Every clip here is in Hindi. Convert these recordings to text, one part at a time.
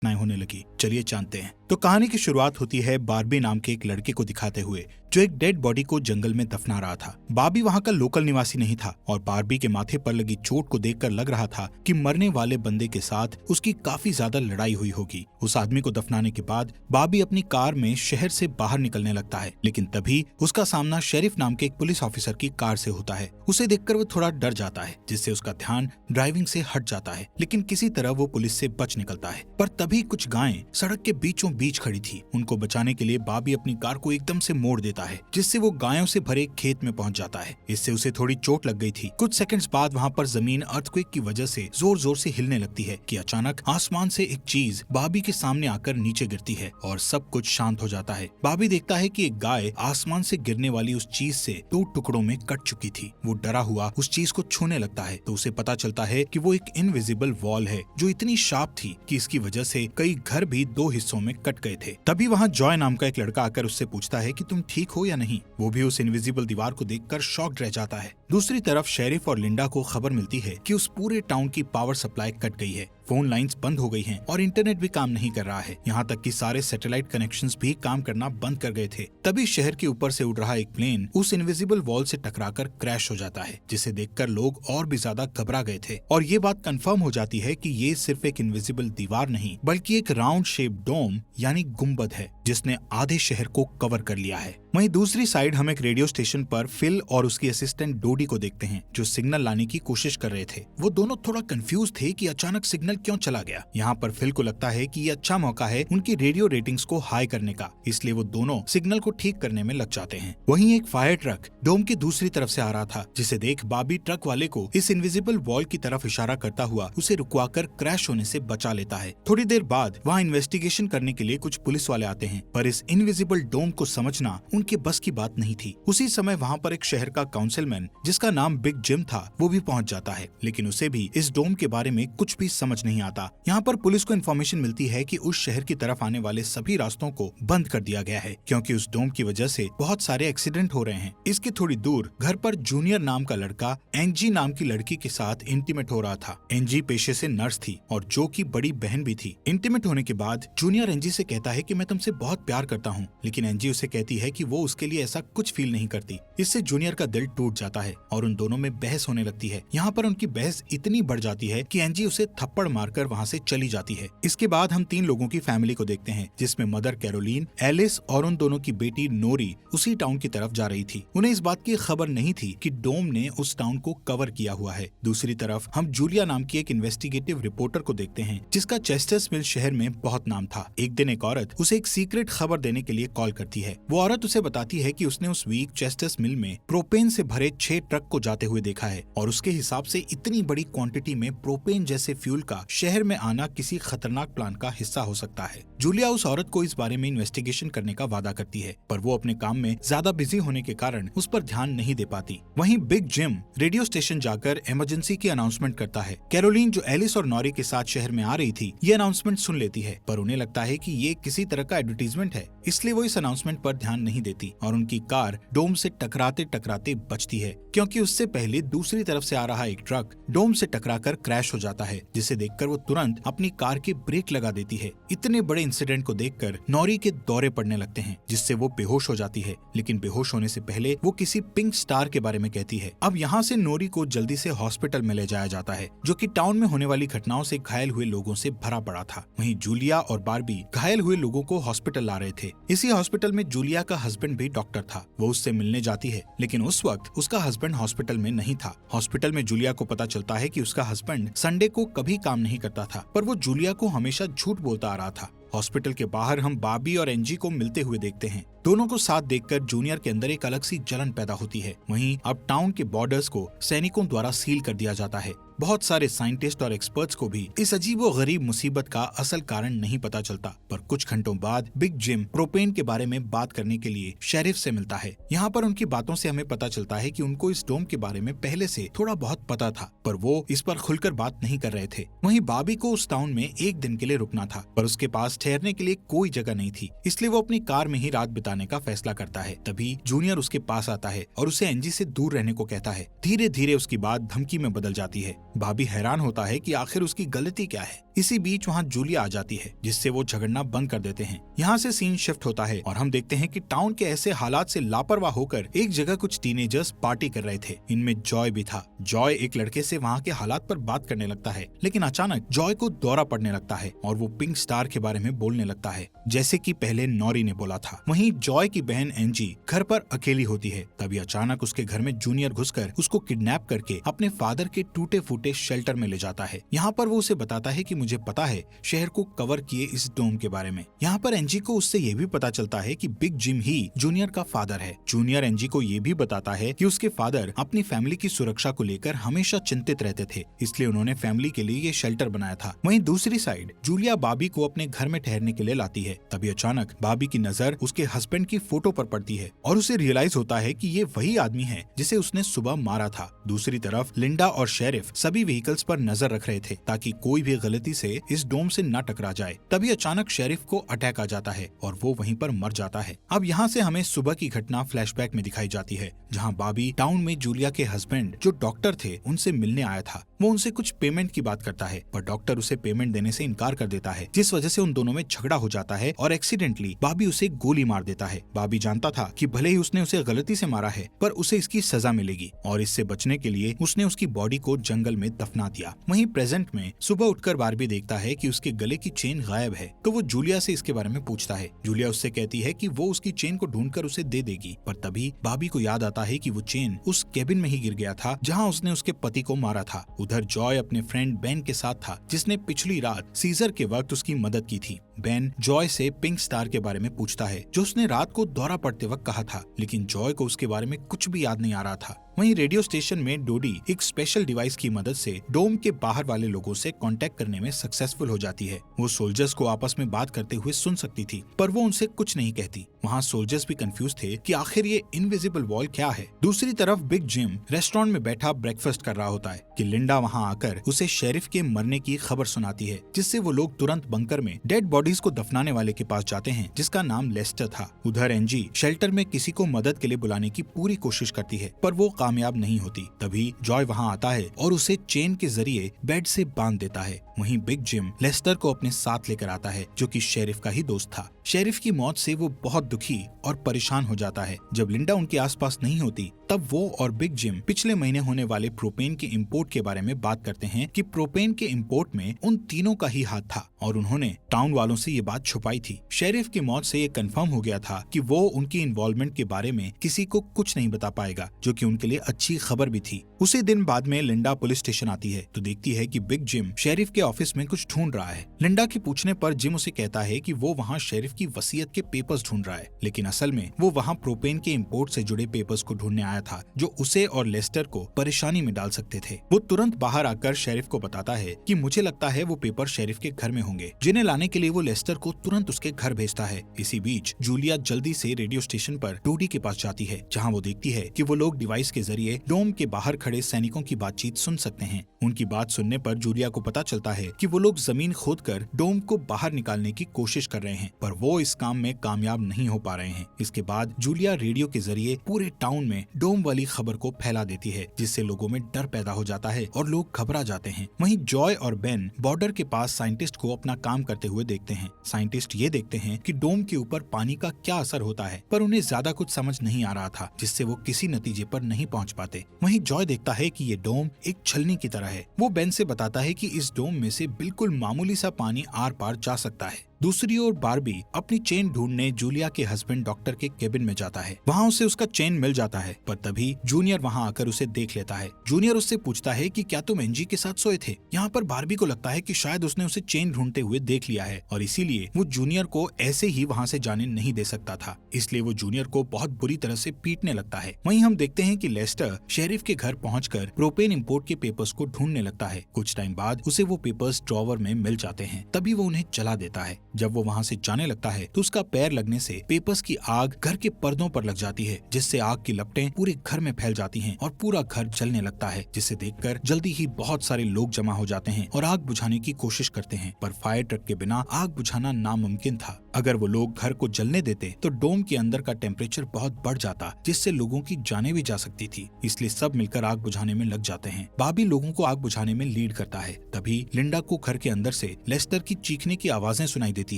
होने लगी। चलिए जानते हैं। तो कहानी की शुरुआत होती है बार्बी नाम के एक लड़के को दिखाते हुए जो एक डेड बॉडी को जंगल में दफना रहा था। बार्बी वहाँ का लोकल निवासी नहीं था और बार्बी के माथे पर लगी चोट को देखकर लग रहा था कि मरने वाले बंदे के साथ उसकी काफी ज्यादा लड़ाई हुई होगी। उस आदमी को दफनाने के बाद बार्बी अपनी कार में शहर से बाहर निकलने लगता है, लेकिन तभी उसका सामना शेरिफ नाम के एक पुलिस ऑफिसर की कार से होता है। उसे देखकर वो थोड़ा डर जाता है, जिससे उसका ध्यान ड्राइविंग से हट जाता है, लेकिन किसी तरह वो पुलिस से बच निकलता है। पर तभी कुछ गायें सड़क के बीचों बीच खड़ी थी। उनको बचाने के लिए बार्बी अपनी कार को एकदम से मोड़ देता है, जिससे वो गायों से भरे खेत में पहुंच जाता है। इससे उसे थोड़ी चोट लग गई थी। कुछ सेकंड्स बाद वहां पर जमीन अर्थक्वेक की वजह से जोर जोर से हिलने लगती है कि अचानक आसमान से एक चीज बार्बी के सामने आकर नीचे गिरती है और सब कुछ शांत हो जाता है। बार्बी देखता है कि एक गाय आसमान से गिरने वाली उस चीज से 2 टुकड़ों में कट चुकी थी। वो डरा हुआ उस चीज को छूने लगता है तो उसे पता चलता है कि वो एक इनविजिबल वॉल है जो इतनी शार्प थी कि इसकी वजह से कई घर भी 2 हिस्सों में कट गए थे। तभी वहाँ जॉय नाम का एक लड़का आकर उससे पूछता है कि तुम ठीक हो या नहीं। वो भी उस इनविजिबल दीवार को देखकर शॉक्ड रह जाता है। दूसरी तरफ शेरिफ और लिंडा को खबर मिलती है कि उस पूरे टाउन की पावर सप्लाई कट गई है, फोन लाइंस बंद हो गई हैं और इंटरनेट भी काम नहीं कर रहा है। यहाँ तक कि सारे सैटेलाइट कनेक्शंस भी काम करना बंद कर गए थे। तभी शहर के ऊपर से उड़ रहा एक प्लेन उस इनविजिबल वॉल से टकराकर क्रैश हो जाता है, जिसे देखकर लोग और भी ज्यादा घबरा गए थे। और ये बात कंफर्म हो जाती है कि ये सिर्फ एक इनविजिबल दीवार नहीं बल्कि एक राउंड शेप डोम यानी गुम्बद है, जिसने आधे शहर को कवर कर लिया है। वहीं दूसरी साइड हम एक रेडियो स्टेशन पर फिल और उसकी असिस्टेंट डोडी को देखते हैं जो सिग्नल लाने की कोशिश कर रहे थे। वो दोनों थोड़ा कंफ्यूज थे कि अचानक सिग्नल क्यों चला गया। यहाँ पर फिल को लगता है कि ये अच्छा मौका है उनकी रेडियो रेटिंग्स को हाई करने का, इसलिए वो दोनों सिग्नल को ठीक करने में लग जाते हैं। वहीं एक फायर ट्रक डोम की दूसरी तरफ से आ रहा था, जिसे देख बार्बी ट्रक वाले को इस इनविजिबल वॉल की तरफ इशारा करता हुआ उसे रुकवाकर क्रैश होने से बचा लेता है। थोड़ी देर बाद वहाँ इन्वेस्टिगेशन करने के लिए कुछ पुलिस वाले आते हैं, पर इस इनविजिबल डोम को समझना उनके बस की बात नहीं थी। उसी समय वहाँ पर एक शहर का काउंसिलमैन जिसका नाम बिग जिम था वो भी पहुँच जाता है, लेकिन उसे भी इस डोम के बारे में कुछ भी समझ नहीं आता। यहाँ पर पुलिस को इन्फॉर्मेशन मिलती है कि उस शहर की तरफ आने वाले सभी रास्तों को बंद कर दिया गया है, क्योंकि उस डोम की वजह से बहुत सारे एक्सीडेंट हो रहे हैं। इसके थोड़ी दूर घर पर जूनियर नाम का लड़का एंजी नाम की लड़की के साथ इंटीमेट हो रहा था। एंजी पेशे से नर्स थी और जो की बड़ी बहन भी थी। इंटीमेट होने के बाद जूनियर एंजी से कहता है कि मैं तुमसे बहुत प्यार करता हूँ, लेकिन एंजी उसे कहती है कि वो उसके लिए ऐसा कुछ फील नहीं करती। इससे जूनियर का दिल टूट जाता है और उन दोनों में बहस होने लगती है। यहाँ पर उनकी बहस इतनी बढ़ जाती है कि एंजी उसे थप्पड़ मारकर वहाँ से चली जाती है। इसके बाद हम 3 लोगों की फैमिली को देखते हैं, जिसमें मदर कैरोलीन, एलिस और उन दोनों की बेटी नोरी उसी टाउन की तरफ जा रही थी। उन्हें इस बात की खबर नहीं थी कि डोम ने उस टाउन को कवर किया हुआ है। दूसरी तरफ हम जूलिया नाम की एक इन्वेस्टिगेटिव रिपोर्टर को देखते हैं, जिसका चेस्टर्स मिल शहर में बहुत नाम था। एक दिन एक औरत उसे एक सीक्रेट खबर देने के लिए कॉल करती है। वो औरत उसे बताती है कि उसने उस वीक चेस्टर्स मिल में प्रोपेन से भरे 6 ट्रक को जाते हुए देखा है और उसके हिसाब से इतनी बड़ी क्वांटिटी में प्रोपेन जैसे फ्यूल का शहर में आना किसी खतरनाक प्लान का हिस्सा हो सकता है। जूलिया उस औरत को इस बारे में इन्वेस्टिगेशन करने का वादा करती है, पर वो अपने काम में ज्यादा बिजी होने के कारण उस पर ध्यान नहीं दे पाती। वहीं बिग जिम रेडियो स्टेशन जाकर इमरजेंसी की अनाउंसमेंट करता है। कैरोलीन जो एलिस और नॉरी के साथ शहर में आ रही थी, ये अनाउंसमेंट सुन लेती है, पर उन्हें लगता है कि ये किसी तरह का एडवर्टीजमेंट है, इसलिए वो इस अनाउंसमेंट पर ध्यान नहीं देती और उनकी कार डोम से टकराते टकराते बचती है, क्योंकि उससे पहले दूसरी तरफ से आ रहा एक ट्रक डोम से टकराकर क्रैश हो जाता है, जिसे देखकर वो तुरंत अपनी कार की ब्रेक लगा देती है। इतने बड़े इंसिडेंट को देखकर नॉरी के दौरे पड़ने लगते हैं, जिससे वो बेहोश हो जाती है, लेकिन बेहोश होने से पहले वो किसी पिंक स्टार के बारे में कहती है। अब यहाँ से नॉरी को जल्दी से हॉस्पिटल में ले जाया जाता है, जो कि टाउन में होने वाली घटनाओं से घायल हुए लोगों से भरा पड़ा था। वहीं जूलिया और बार्बी घायल हुए लोगों को हॉस्पिटल ला रहे थे। इसी हॉस्पिटल में जूलिया का हस्बैंड भी डॉक्टर था। वो उससे मिलने जाती है, लेकिन उस वक्त उसका हस्बैंड हॉस्पिटल में नहीं था। हॉस्पिटल में जूलिया को पता चलता है कि उसका हस्बैंड संडे को कभी काम नहीं करता था, पर वो जूलिया को हमेशा झूठ बोलता आ रहा था। हॉस्पिटल के बाहर हम बार्बी और एंजी को मिलते हुए देखते हैं। दोनों को साथ देखकर जूनियर के अंदर एक अलग सी जलन पैदा होती है। वहीं अब टाउन के बॉर्डर्स को सैनिकों द्वारा सील कर दिया जाता है। बहुत सारे साइंटिस्ट और एक्सपर्ट्स को भी इस अजीबोगरीब मुसीबत का असल कारण नहीं पता चलता, पर कुछ घंटों बाद बिग जिम प्रोपेन के बारे में बात करने के लिए शेरिफ से मिलता है। यहाँ पर उनकी बातों से हमें पता चलता है कि उनको इस डोम के बारे में पहले से थोड़ा बहुत पता था, पर वो इस पर खुलकर बात नहीं कर रहे थे। वहीं बार्बी को उस टाउन में एक दिन के लिए रुकना था, पर उसके पास ठहरने के लिए कोई जगह नहीं थी, इसलिए वो अपनी कार में ही रात बिताने जाने का फैसला करता है। तभी जूनियर उसके पास आता है और उसे एंजी से दूर रहने को कहता है। धीरे धीरे उसकी बात धमकी में बदल जाती है। बॉबी हैरान होता है कि आखिर उसकी गलती क्या है। इसी बीच वहाँ जूलिया आ जाती है, जिससे वो झगड़ना बंद कर देते हैं। यहाँ से सीन शिफ्ट होता है और हम देखते हैं कि टाउन के ऐसे हालात से लापरवाह होकर एक जगह कुछ टीनेजर्स पार्टी कर रहे थे। इनमें जॉय भी था। जॉय एक लड़के से वहाँ के हालात पर बात करने लगता है, लेकिन अचानक जॉय को दौरा पड़ने लगता है और वो पिंक स्टार के बारे में बोलने लगता है, जैसे कि पहले नॉरी ने बोला था। वहीं जॉय की बहन एंजी घर पर अकेली होती है। तभी अचानक उसके घर में जूनियर घुसकर उसको किडनैप करके अपने फादर के टूटे फूटे शेल्टर में ले जाता है। यहाँ पर वो उसे बताता है कि मुझे पता है शहर को कवर किए इस डोम के बारे में। यहाँ पर एंजी को उससे ये भी पता चलता है कि बिग जिम ही जूनियर का फादर है। जूनियर एंजी को ये भी बताता है कि उसके फादर अपनी फैमिली की सुरक्षा को लेकर हमेशा चिंतित रहते थे, इसलिए उन्होंने फैमिली के लिए ये शेल्टर बनाया था। वहीं दूसरी साइड जूलिया बॉबी को अपने घर में ठहरने के लिए लाती है। तभी अचानक बॉबी की नजर उसके हस्बैंड की फोटो पर पड़ती है और उसे रियलाइज होता है कि ये वही आदमी है जिसे उसने सुबह मारा था। दूसरी तरफ लिंडा और शेरिफ सभी व्हीकल्स पर नजर रख रहे थे ताकि कोई भी गलती से इस डोम से न टकरा जाए। तभी अचानक शेरिफ को अटैक आ जाता है और वो वहीं पर मर जाता है। अब यहाँ से हमें सुबह की घटना फ्लैशबैक में दिखाई जाती है, जहाँ बॉबी टाउन में जूलिया के हस्बैंड जो डॉक्टर थे उनसे मिलने आया था। वो उनसे कुछ पेमेंट की बात करता है, पर डॉक्टर उसे पेमेंट देने से इनकार कर देता है, जिस वजह से उन दोनों में झगड़ा हो जाता है और एक्सीडेंटली बॉबी उसे गोली मार देता है। बॉबी जानता था कि भले ही उसने उसे गलती से मारा है, पर उसे इसकी सजा मिलेगी और इससे बचने के लिए उसने उसकी बॉडी को जंगल में दफना दिया। वहीं प्रेजेंट में सुबह उठकर बार्बी देखता है कि उसके गले की चेन गायब है, तो वो जूलिया से इसके बारे में पूछता है। जूलिया उससे कहती है कि वो उसकी चेन को ढूंढकर उसे दे देगी, पर तभी बॉबी को याद आता है कि वो चेन उस केबिन में ही गिर गया था जहाँ उसने उसके पति को मारा था। उधर जॉय अपने फ्रेंड बेन के साथ था, जिसने पिछली रात सीजर के वक्त उसकी मदद की थी। बेन जॉय से पिंक स्टार के बारे में पूछता है, जो उसने रात को दौरा पड़ते वक्त कहा था, लेकिन जॉय को उसके बारे में कुछ भी याद नहीं आ रहा था। वहीं रेडियो स्टेशन में डोडी एक स्पेशल डिवाइस की मदद से डोम के बाहर वाले लोगों से कांटेक्ट करने में सक्सेसफुल हो जाती है। वो सोल्जर्स को आपस में बात करते हुए सुन सकती थी, पर वो उनसे कुछ नहीं कहती। वहाँ सोल्जर्स भी कंफ्यूज थे कि आखिर ये इनविजिबल वॉल क्या है। दूसरी तरफ बिग जिम रेस्टोरेंट में बैठा ब्रेकफास्ट कर रहा होता है कि लिंडा वहाँ आकर उसे शेरिफ के मरने की खबर सुनाती है, जिससे वो लोग तुरंत बंकर में डेड बॉडीज को दफनाने वाले के पास जाते हैं, जिसका नाम लेस्टर था। उधर एंजी शेल्टर में किसी को मदद के लिए बुलाने की पूरी कोशिश करती है, पर वो कामयाब नहीं होती। तभी जॉय वहाँ आता है और उसे चेन के जरिए बेड से बांध देता है। वहीं बिग जिम लेस्टर को अपने साथ लेकर आता है, जो कि शेरिफ का ही दोस्त था। शेरिफ की मौत से वो बहुत दुखी और परेशान हो जाता है। जब लिंडा उनके आसपास नहीं होती, तब वो और बिग जिम पिछले महीने होने वाले प्रोपेन के इंपोर्ट के बारे में बात करते हैं कि प्रोपेन के इंपोर्ट में उन तीनों का ही हाथ था और उन्होंने टाउन वालों से ये बात छुपाई थी। शेरिफ की मौत से ये कंफर्म हो गया था कि वो उनकी इन्वॉल्वमेंट के बारे में किसी को कुछ नहीं बता पाएगा, जो कि उनके लिए अच्छी खबर भी थी। उसी दिन बाद में लिंडा पुलिस स्टेशन आती है तो देखती है कि बिग जिम शेरिफ के ऑफिस में कुछ ढूंढ रहा है। लिंडा के पूछने पर जिम उसे कहता है कि वो वहाँ शेरिफ की वसीयत के पेपर्स ढूंढ रहा है, लेकिन असल में वो वहाँ प्रोपेन के इंपोर्ट से जुड़े पेपर्स को ढूंढने आया था, जो उसे और लेस्टर को परेशानी में डाल सकते थे। वो तुरंत बाहर आकर शेरिफ को बताता है कि मुझे लगता है वो पेपर शेरिफ के घर में होंगे, जिन्हें लाने के लिए वो लेस्टर को तुरंत उसके घर भेजता है। इसी बीच जूलिया जल्दी से रेडियो स्टेशन पर डोडी के पास जाती है, जहाँ वो देखती है कि वो लोग डिवाइस के जरिए डोम के बाहर खड़े सैनिकों की बातचीत सुन सकते हैं। उनकी बात सुनने पर जूलिया को पता चलता है कि वो लोग जमीन खोदकर डोम को बाहर निकालने की कोशिश कर रहे हैं, पर वो इस काम में कामयाब नहीं हो पा रहे हैं। इसके बाद जूलिया रेडियो के जरिए पूरे टाउन में डोम वाली खबर को फैला देती है, जिससे लोगों में डर पैदा हो जाता है और लोग घबरा जाते हैं। वहीं जॉय और बेन बॉर्डर के पास साइंटिस्ट को अपना काम करते हुए देखते हैं। साइंटिस्ट ये देखते हैं कि डोम के ऊपर पानी का क्या असर होता है, पर उन्हें ज्यादा कुछ समझ नहीं आ रहा था, जिससे वो किसी नतीजे पर नहीं पहुंच पाते। वहीं जॉय देखता है कि ये डोम एक छलनी की तरह है। वो बेन से बताता है कि इस डोम में से बिल्कुल मामूली सा पानी आर पार जा सकता है। दूसरी ओर बार्बी अपनी चेन ढूंढने जूलिया के हस्बैंड डॉक्टर के केबिन में जाता है। वहाँ उसे उसका चेन मिल जाता है, पर तभी जूनियर वहाँ आकर उसे देख लेता है। जूनियर उससे पूछता है कि क्या तुम एंजी के साथ सोए थे। यहाँ पर बार्बी को लगता है कि शायद उसने उसे चेन ढूंढते हुए देख लिया है और इसीलिए वो जूनियर को ऐसे ही वहाँ से जाने नहीं दे सकता था, इसलिए वो जूनियर को बहुत बुरी तरह से पीटने लगता है। वहीं हम देखते हैं कि लेस्टर शेरिफ के घर पहुंचकर प्रोपेन इंपोर्ट के पेपर्स को ढूंढने लगता है। कुछ टाइम बाद उसे वो पेपर्स ड्रॉवर में मिल जाते हैं, तभी वो उन्हें जला देता है। जब वो वहाँ से जाने लगता है तो उसका पैर लगने से पेपर्स की आग घर के पर्दों पर लग जाती है, जिससे आग की लपटें पूरे घर में फैल जाती हैं और पूरा घर जलने लगता है, जिसे देखकर जल्दी ही बहुत सारे लोग जमा हो जाते हैं और आग बुझाने की कोशिश करते हैं, पर फायर ट्रक के बिना आग बुझाना नामुमकिन था। अगर वो लोग घर को जलने देते तो डोम के अंदर का टेम्परेचर बहुत बढ़ जाता, जिससे लोगों की जानें भी जा सकती थी। इसलिए सब मिलकर आग बुझाने में लग जाते हैं। बाबी लोगों को आग बुझाने में लीड करता है। तभी लिंडा को घर के अंदर से लेस्टर की चीखने की आवाजें सुनाई देती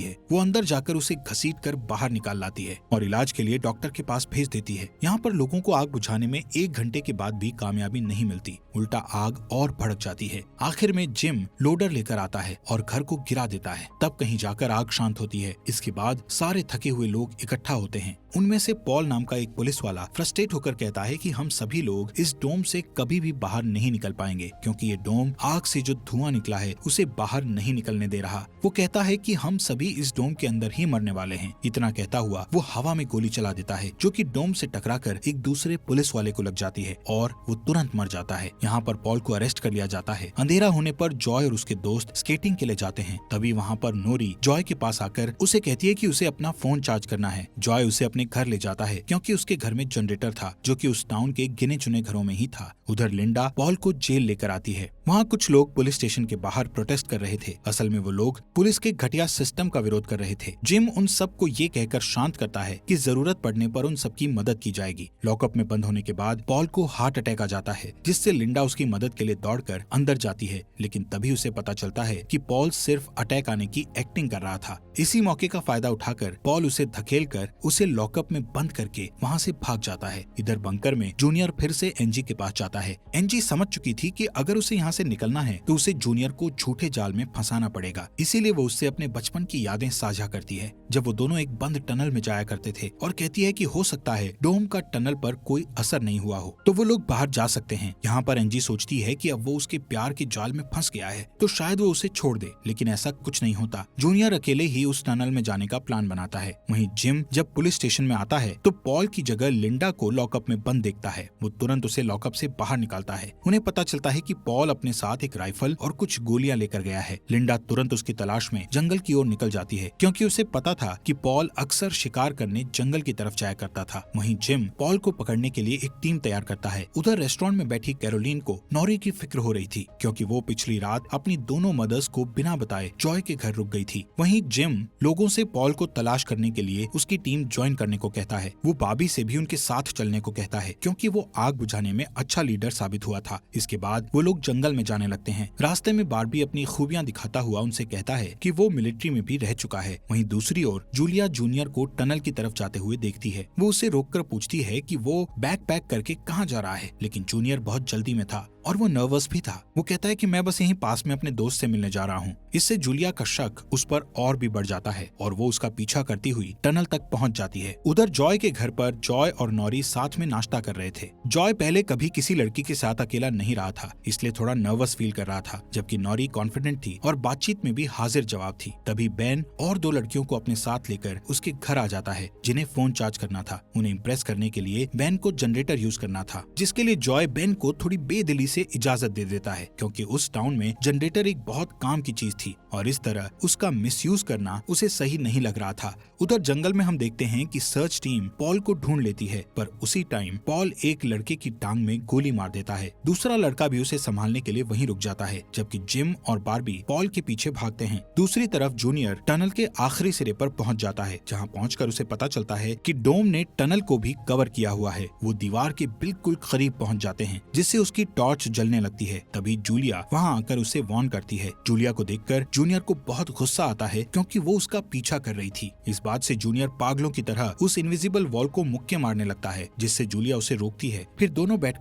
है। वो अंदर जाकर उसे घसीटकर बाहर निकाल लाती है और इलाज के लिए डॉक्टर के पास भेज देती है। यहाँ पर लोगों को आग बुझाने में 1 घंटे के बाद भी कामयाबी नहीं मिलती, उल्टा आग और भड़क जाती है। आखिर में जिम लोडर लेकर आता है और घर को गिरा देता है। तब कहीं जाकर आग शांत होती है। इसके बाद सारे थके हुए लोग इकट्ठा होते हैं। उनमें से पॉल नाम का एक पुलिस वाला फ्रस्ट्रेट होकर कहता है कि हम सभी लोग इस डोम से कभी भी बाहर नहीं निकल पाएंगे, क्योंकि ये डोम आग से जो धुआं निकला है उसे बाहर नहीं निकलने दे रहा। वो कहता है कि हम सभी इस डोम के अंदर ही मरने वाले हैं। इतना कहता हुआ वो हवा में गोली चला देता है, जो कि डोम से टकराकर एक दूसरे पुलिस वाले को लग जाती है और वो तुरंत मर जाता है। यहाँ पर पॉल को अरेस्ट कर लिया जाता है। अंधेरा होने पर जॉय और उसके दोस्त स्केटिंग के लिए जाते हैं। तभी वहाँ पर नोरी जॉय के पास आकर उसे कहती है कि उसे अपना फोन चार्ज करना है। जॉय उसे अपने घर ले जाता है, क्योंकि उसके घर में जनरेटर था, जो कि उस टाउन के गिने चुने घरों में ही था। उधर लिंडा पॉल को जेल लेकर आती है। वहाँ कुछ लोग पुलिस स्टेशन के बाहर प्रोटेस्ट कर रहे थे। असल में वो लोग पुलिस के घटिया सिस्टम का विरोध कर रहे थे। जिम उन सबको ये कहकर शांत करता है कि जरूरत पड़ने पर उन सबकी मदद की जाएगी। लॉकअप में बंद होने के बाद पॉल को हार्ट अटैक आ जाता है, जिससे लिंडा उसकी मदद के लिए दौड़कर अंदर जाती है। लेकिन तभी उसे पता चलता है कि पॉल सिर्फ अटैक आने की एक्टिंग कर रहा था। इसी मौके का फायदा उठाकर पॉल उसे धकेलकर उसे लॉकअप में बंद करके वहाँ से भाग जाता है। इधर बंकर में जूनियर फिर से एनजी के पास जाता है। एनजी समझ चुकी थी कि अगर उसे यहाँ से निकलना है तो उसे जूनियर को झूठे जाल में फंसाना पड़ेगा। इसीलिए वो उससे अपने बचपन की यादें साझा करती है, जब वो दोनों एक बंद टनल में जाया करते थे, और कहती है कि हो सकता है डोम का टनल पर कोई असर नहीं हुआ हो, तो वो लोग बाहर जा सकते हैं। यहाँ पर एनजी सोचती है कि अब वो उसके प्यार के जाल में फंस गया है तो शायद वो उसे छोड़ दे, लेकिन ऐसा कुछ नहीं होता। जूनियर अकेले ही उस टनल में जाने का प्लान बनाता है। वहीं जिम जब पुलिस स्टेशन में आता है तो पॉल की जगह लिंडा को लॉकअप में बंद देखता है। वो तुरंत उसे लॉकअप से बाहर निकालता है। उन्हें पता चलता है कि पॉल अपने साथ एक राइफल और कुछ गोलियां लेकर गया है। लिंडा तुरंत उसकी तलाश में जंगल की ओर निकल जाती है, क्योंकि उसे पता था कि पॉल अक्सर शिकार करने जंगल की तरफ जाया करता था। वहीं जिम पॉल को पकड़ने के लिए एक टीम तैयार करता है। उधर रेस्टोरेंट में बैठी कैरोलीन को नॉरी की फिक्र हो रही थी, क्योंकि वो पिछली रात अपनी दोनों मदर्स को बिना बताए जॉय के घर रुक गई थी। वहीं जिम लोगों से पॉल को तलाश करने के लिए उसकी टीम ज्वाइन करने को कहता है। वो बाबी से भी उनके साथ चलने को कहता है, क्योंकि वो आग बुझाने में अच्छा लीडर साबित हुआ था। इसके बाद वो लोग जंगल में जाने लगते हैं। रास्ते में बार्बी अपनी खूबियां दिखाता हुआ उनसे कहता है कि वो मिलिट्री में भी रह चुका है। वहीं दूसरी ओर जूलिया जूनियर को टनल की तरफ जाते हुए देखती है। वो उसे रोककर पूछती है कि वो बैग पैक करके कहाँ जा रहा है, लेकिन जूनियर बहुत जल्दी में था और वो नर्वस भी था। वो कहता है कि मैं बस यहीं पास में अपने दोस्त से मिलने जा रहा हूँ। इससे जूलिया का शक उस पर और भी बढ़ जाता है और वो उसका पीछा करती हुई टनल तक पहुँच जाती है। उधर जॉय के घर पर जॉय और नॉरी साथ में नाश्ता कर रहे थे। जॉय पहले कभी किसी लड़की के साथ अकेला नहीं रहा था, इसलिए थोड़ा नर्वस फील कर रहा था, जबकि नॉरी कॉन्फिडेंट थी और बातचीत में भी हाजिर जवाब थी। तभी बेन और 2 लड़कियों को अपने साथ लेकर उसके घर आ जाता है, जिन्हें फोन चार्ज करना था। उन्हें इम्प्रेस करने के लिए बेन को जनरेटर यूज करना था, जिसके लिए जॉय बेन को थोड़ी बेदिली से इजाजत दे देता है, क्योंकि उस टाउन में जनरेटर एक बहुत काम की चीज थी और इस तरह उसका मिसयूज करना उसे सही नहीं लग रहा था। उधर जंगल में हम देखते हैं कि सर्च टीम पॉल को ढूंढ लेती है, पर उसी टाइम पॉल एक लड़के की टांग में गोली मार देता है। दूसरा लड़का भी उसे संभालने के लिए वहीं रुक जाता है, जबकि जिम और बार्बी पॉल के पीछे भागते हैं। दूसरी तरफ जूनियर टनल के आखिरी सिरे पर पहुंच जाता है, जहां पहुंचकर उसे पता चलता है कि डोम ने टनल को भी कवर किया हुआ है। वो दीवार के बिल्कुल करीब पहुंच जाते हैं, जिससे उसकी टॉर्च जलने लगती है। तभी जूलिया वहां आकर उसे वार्न करती है। जूलिया को देखकर जूनियर को बहुत गुस्सा आता है, क्योंकि वो उसका पीछा कर रही थी। इस बात से जूनियर पागलों की तरह उस इनविजिबल वॉल को मुक्के मारने लगता है, जिससे जूलिया उसे रोकती है। फिर दोनों बैठ